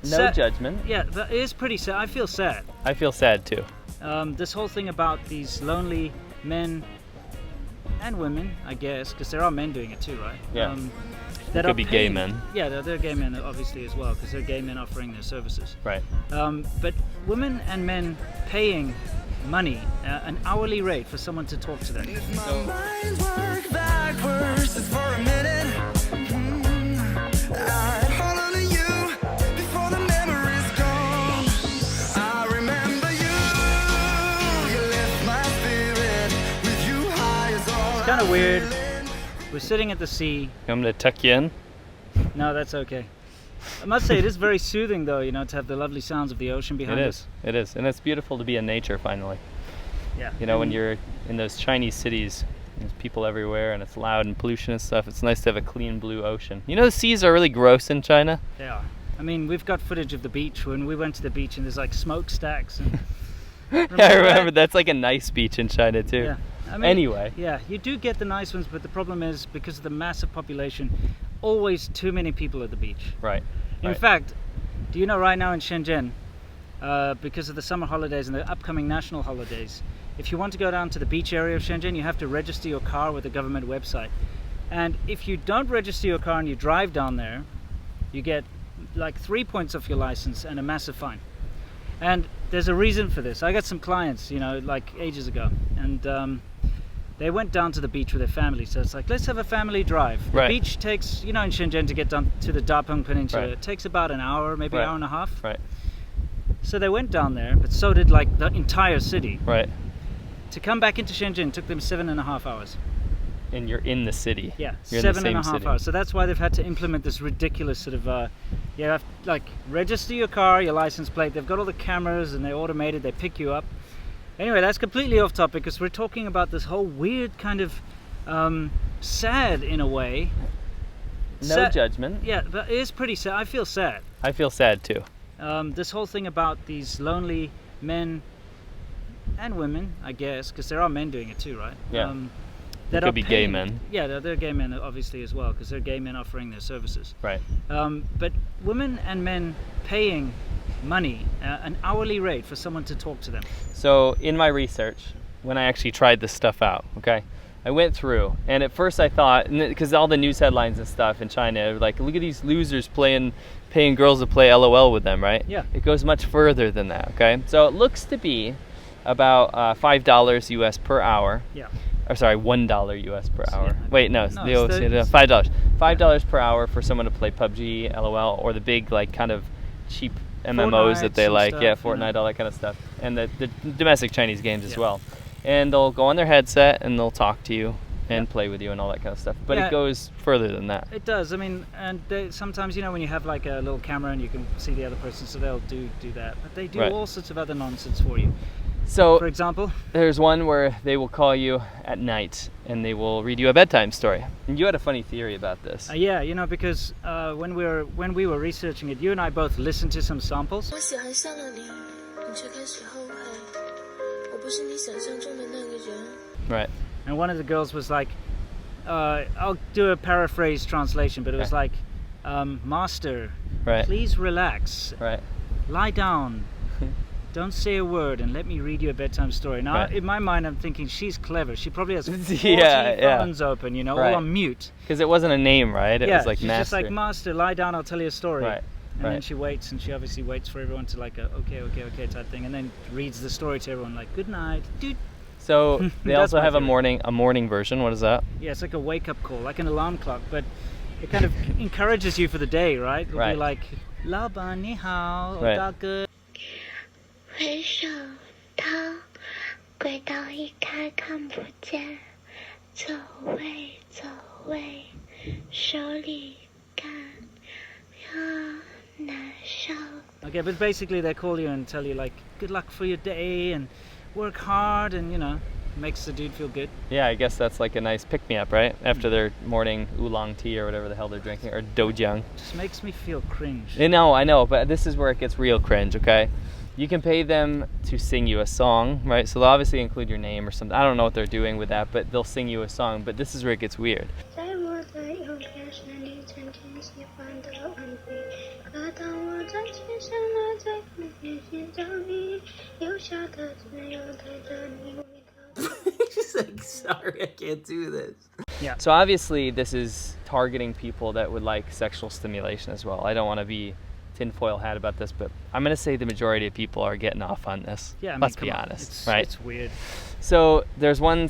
No judgment. Yeah, that is pretty sad. I feel sad. I feel sad too. This whole thing about these lonely men and women, I guess, because there are men doing it too, right? Yeah. That could be gay men. Yeah, they're gay men obviously as well, because they're gay men offering their services. Right. But women and men paying money, an hourly rate for someone to talk to them. It's kind of weird. We're sitting at the sea. I'm going to tuck you in. No, that's okay. I must say, it is very soothing, though, to have the lovely sounds of the ocean behind us. It is. And it's beautiful to be in nature, finally. Yeah. When you're in those Chinese cities, there's people everywhere, and it's loud and pollution and stuff. It's nice to have a clean blue ocean. The seas are really gross in China. They are. We've got footage of the beach when we went to the beach, and there's like smokestacks. And I remember that's like a nice beach in China, too. Yeah. Anyway. Yeah, you do get the nice ones, but the problem is, because of the massive population, always too many people at the beach. Right. In fact, do you know right now in Shenzhen, because of the summer holidays and the upcoming national holidays, if you want to go down to the beach area of Shenzhen, you have to register your car with the government website. And if you don't register your car and you drive down there, you get like 3 points off your license and a massive fine. And there's a reason for this. I got some clients, like ages ago, and they went down to the beach with their family. So it's like, let's have a family drive. The beach takes, in Shenzhen, to get down to the Dapeng Peninsula, it takes about an hour, maybe an hour and a half. Right. So they went down there, but so did like the entire city. Right. To come back into Shenzhen took them 7.5 hours. And you're in the city. Yeah, you're 7.5 hours. So that's why they've had to implement this ridiculous sort of, you have to, like, register your car, your license plate. They've got all the cameras and they're automated. They pick you up. Anyway, that's completely off topic, because we're talking about this whole weird kind of sad in a way. No judgment. Yeah, but it is pretty sad. I feel sad. I feel sad too. This whole thing about these lonely men and women, I guess, because there are men doing it too, right? Yeah. That could be gay men. Yeah, they're gay men obviously as well, because they're gay men offering their services. Right. But women and men paying money, an hourly rate for someone to talk to them. So in my research, when I actually tried this stuff out, I went through, and at first I thought, because all the news headlines and stuff in China, like, look at these losers paying girls to play LOL with them, right? Yeah. It goes much further than that, okay? So it looks to be about $5 US per hour. Yeah. Or sorry, $1 US per hour. Yeah. Wait, no, $5. $5 per hour for someone to play PUBG, LOL, or the big, like, kind of cheap MMOs that they like. Stuff, yeah, Fortnite, all that kind of stuff. And the domestic Chinese games as well. And they'll go on their headset and they'll talk to you and play with you and all that kind of stuff. But it goes further than that. It does. And sometimes, when you have like a little camera and you can see the other person, so they'll do that. But they do all sorts of other nonsense for you. So, for example, there's one where they will call you at night and they will read you a bedtime story. And you had a funny theory about this. Yeah, because when we were researching it, you and I both listened to some samples. Right. And one of the girls was like, I'll do a paraphrase translation, but it was like, Master, please relax. Right. Lie down. Don't say a word and let me read you a bedtime story. Now, in my mind, I'm thinking she's clever. She probably has 40 phones open, all on mute. Because it wasn't a name, right? It was like she's Master. Just like, Master, lie down, I'll tell you a story. Right. And then she waits, and she obviously waits for everyone to like, okay type thing, and then reads the story to everyone like, good night, dude. So they also have a morning version. What is that? Yeah, it's like a wake-up call, like an alarm clock, but it kind of encourages you for the day, right? It'll be like, 老板你好，大哥。回首掏，轨道一开看不见，走位，手里干，又难受。 Okay, but basically they call you and tell you like, good luck for your day and work hard, and makes the dude feel good. Yeah, I guess that's like a nice pick-me-up, right? After their morning oolong tea or whatever the hell they're drinking, or dojang. Just makes me feel cringe. I know, but this is where it gets real cringe, okay? You can pay them to sing you a song, right? So they'll obviously include your name or something. I don't know what they're doing with that, but they'll sing you a song. But this is where it gets weird. 可当我在街上了，在风雨寻找你，留下的只有带着你味道。 She's like, sorry, I can't do this. Yeah. So obviously this is targeting people that would like sexual stimulation as well. I don't want to be tinfoil hat about this, but I'm going to say the majority of people are getting off on this. Yeah, I mean, Let's come be on. honest, right? It's weird. So there's one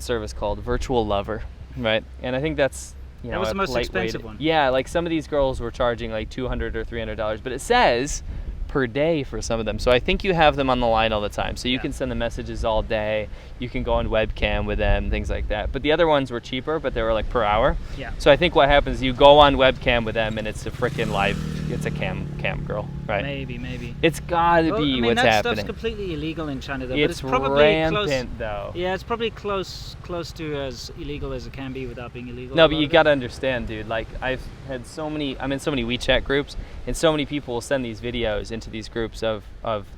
service called Virtual Lover, right? And I think that's, you know, That was a the most polite way expensive to- one. Yeah, like some of these girls were charging like $200 or $300, but it says per day for some of them. So I think you have them on the line all the time. So you Yeah. can send them messages all day. You can go on webcam with them, things like that. But the other ones were cheaper, but they were like per hour. Yeah. So I think what happens, you go on webcam with them and it's a freaking live, it's a cam girl, right? Maybe. It's gotta Well, be I mean, what's that happening. stuff's completely illegal in China, though. It's but it's probably rampant, though. Yeah, it's probably close to as illegal as it can be without being illegal. No, a but lot you of it. gotta understand, dude. Like, I'm in so many WeChat groups, and so many people will send these videos into these groups of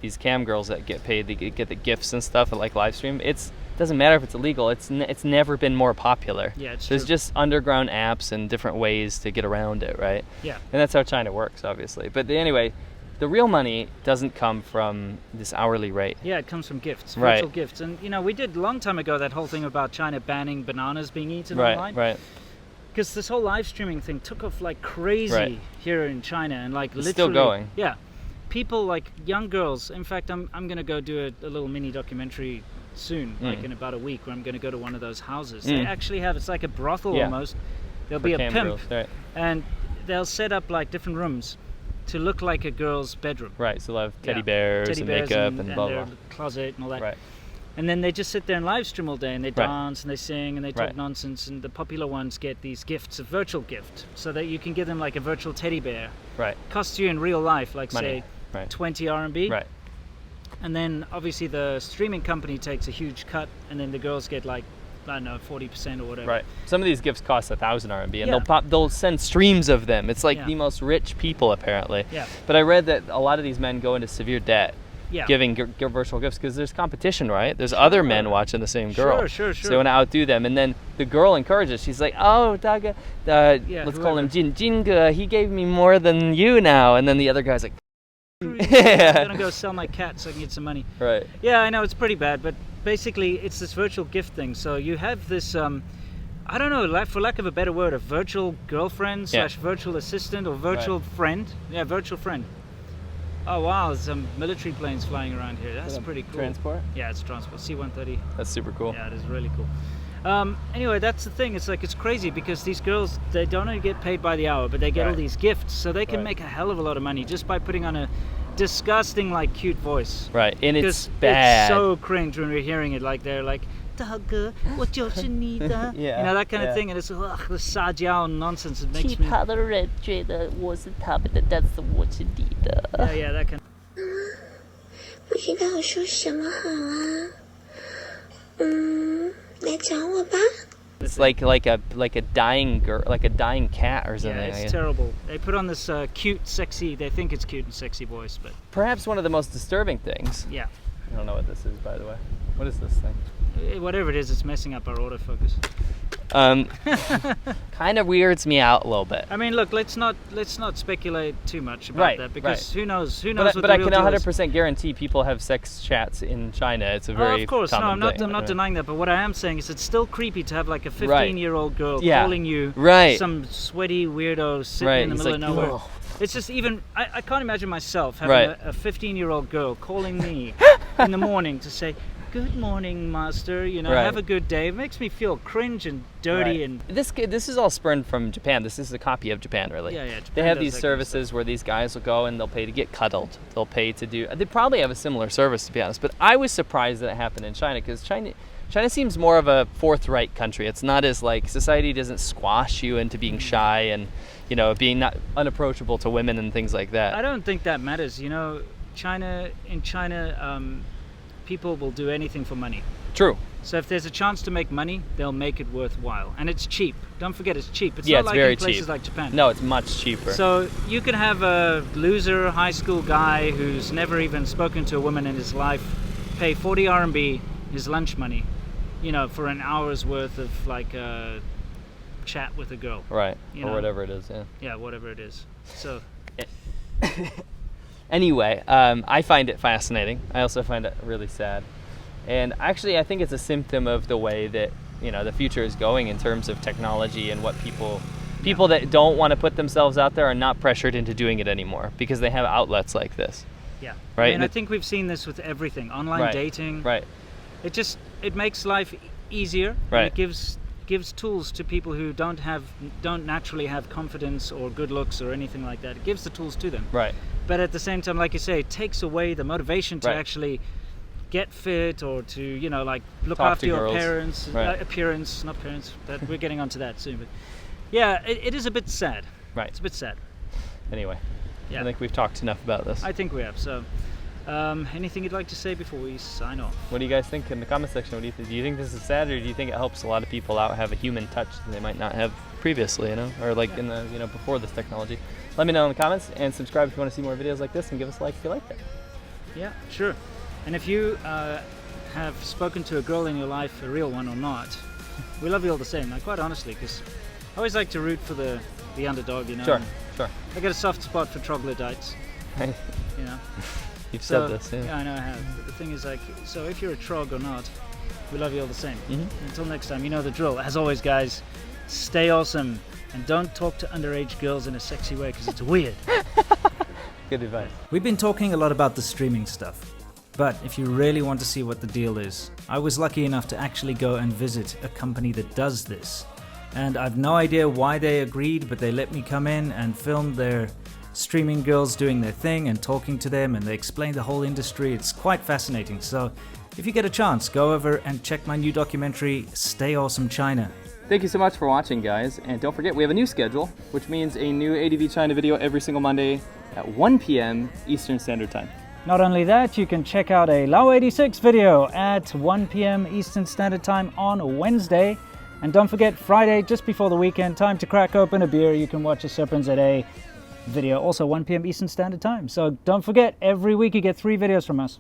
these cam girls that get paid. They get the gifts and stuff and like live stream. It doesn't matter if it's illegal. It's never been more popular. Yeah, it's There's true. just underground apps and different ways to get around it, right? Yeah. And that's how China works, obviously. But anyway, the real money doesn't come from this hourly rate. Yeah, it comes from gifts, Right. virtual gifts. And, you know, we did a long time ago that whole thing about China banning bananas being eaten Right, online. right. Because this whole live streaming thing took off like crazy Right. here in China. And like It's literally... still going. Yeah. People like young girls. In fact, I'm going to go do a little mini documentary soon, like in about a week, where I'm going to go to one of those houses. They actually have, it's like a brothel Yeah. almost. There'll For be a cam pimp. girls, right. And they'll set up like different rooms to look like a girl's bedroom. Right, so they'll have teddy Yeah. bears Teddy and bears makeup and blah, their blah. closet and all that. Right. And then they just sit there and live stream all day, and they Right. dance and they sing and they talk Right. nonsense. And the popular ones get these gifts, a virtual gift, so that you can give them like a virtual teddy bear. Right. Costs you in real life, like Money. say Right. 20 RMB. Right. And then obviously the streaming company takes a huge cut, and then the girls get like, I don't know, 40% or whatever. Right. Some of these gifts cost 1,000 RMB, and Yeah. they'll send streams of them. It's like Yeah. the most rich people, apparently. Yeah. But I read that a lot of these men go into severe debt Yeah. giving virtual gifts because there's competition, right? There's other men watching the same girl. Sure. So they want to outdo them, and then the girl encourages. She's like, "Oh, Daga, let's call him whoever. Jinga. He gave me more than you now." And then the other guy's like, I'm gonna go sell my cat so I can get some money. "Right, Yeah, I know it's pretty bad, but basically it's this virtual gift thing. So you have this, I don't know, for lack of a better word, a virtual girlfriend Yeah. / virtual assistant or virtual friend. Yeah, virtual friend. Oh wow, there's some military planes flying around here. That's pretty cool. transport." Yeah, it's transport. C-130. That's super cool. Yeah, it is really cool. Anyway, that's the thing. It's like, it's crazy because these girls, they don't only get paid by the hour, but they get all Right. these gifts, so they can Right. make a hell of a lot of money just by putting on a disgusting, like, cute voice. Right, and it's Because bad. it's so cringe when we're hearing it. Like, they're like, 大哥，我就是你的 Yeah, you know, that kind yeah. of thing, and it's the 撒娇 nonsense. It makes 其 me 他的人觉得我是他们的，但是我是你的。 yeah, that kind. 不知道说什么好啊。来找我吧。 It's like a dying girl, like a dying cat or Yeah, something. it's terrible. They put on this cute, sexy. They think it's cute and sexy voice, but Perhaps one of the most disturbing things. yeah, I don't know what this is, by the way. What is this thing? whatever it is, it's messing up our autofocus. Kind of weirds me out a little bit. I mean, look, let's not speculate too much about Right, that because right. who knows But, what but the I real can deal is. 100% guarantee people have sex chats in China. It's a very of course, no, common I'm thing. not denying that. But what I am saying is, it's still creepy to have like a Right. 15-year-old girl Yeah. calling you Right. some sweaty weirdo sitting Right, in the it's middle like, of nowhere. ugh. It's just even I can't imagine myself having Right. a 15-year-old girl calling me in the morning to say, "Good morning, master. You know, Right. have a good day." It makes me feel cringe and dirty Right. and This is all spurned from Japan. This is a copy of Japan, really. Yeah, They Japan have does these that kind of services where these guys will go and they'll pay to get cuddled. They'll pay to do. They probably have a similar service, to be honest. But I was surprised that it happened in China because China seems more of a forthright country. It's not as like society doesn't squash you into being shy and being not unapproachable to women and things like that. I don't think that matters. You know, in China, people will do anything for money. True. So if there's a chance to make money, they'll make it worthwhile, and it's cheap. Don't forget, it's cheap. It's Yeah, not it's like very in places cheap. like Japan. No, it's much cheaper. So you can have a loser high school guy who's never even spoken to a woman in his life pay 40 RMB, his lunch money, for an hour's worth of like chat with a girl. Right. You Or know. whatever it is. Yeah. Yeah, whatever it is. So Anyway, I find it fascinating. I also find it really sad. And actually, I think it's a symptom of the way that, you know, the future is going in terms of technology and what people that don't want to put themselves out there are not pressured into doing it anymore because they have outlets like this. Yeah. Right. And I think we've seen this with everything. Online dating. Right. It makes life easier. Right. And it gives tools to people who don't naturally have confidence or good looks or anything like that. It gives the tools to them. Right. But at the same time, like you say, it takes away the motivation to actually get fit or to, you know, like look Talk after to your girls. appearance, Right. appearance, not parents. That we're getting onto that soon. But yeah, it is a bit sad. Right. It's a bit sad. Anyway, Yeah. I think we've talked enough about this. I think we have. So, anything you'd like to say before we sign off? What do you guys think in the comment section? What do you think? Do you think this is sad, or do you think it helps a lot of people out have a human touch that they might not have previously, you know, or like in the, you know, before this technology? Let me know in the comments, and subscribe if you want to see more videos like this, and give us a like if you like it. Yeah, sure. And if you have spoken to a girl in your life, a real one or not, we love you all the same. Like, quite honestly, because I always like to root for the underdog, you know. Sure, sure. I got a soft spot for troglodytes, you know. You've So, said this, yeah, I know I have. But the thing is, like, so if you're a trog or not, we love you all the same. Until next time, you know the drill. As always, guys, stay awesome and don't talk to underage girls in a sexy way because it's weird. Good advice. We've been talking a lot about the streaming stuff, but if you really want to see what the deal is, I was lucky enough to actually go and visit a company that does this. And I've no idea why they agreed, but they let me come in and film their streaming girls doing their thing and talking to them, and they explain the whole industry. It's quite fascinating. So if you get a chance, go over and check my new documentary, Stay Awesome China. Thank you so much for watching, guys. And don't forget, we have a new schedule, which means a new ADVChina video every single Monday at 1 p.m. Eastern Standard Time. Not only that, you can check out a Lao 86 video at 1 p.m. Eastern Standard Time on Wednesday. And don't forget, Friday, just before the weekend, time to crack open a beer. You can watch a SerpentZA video, also 1 p.m. Eastern Standard Time. So don't forget, every week you get 3 videos from us.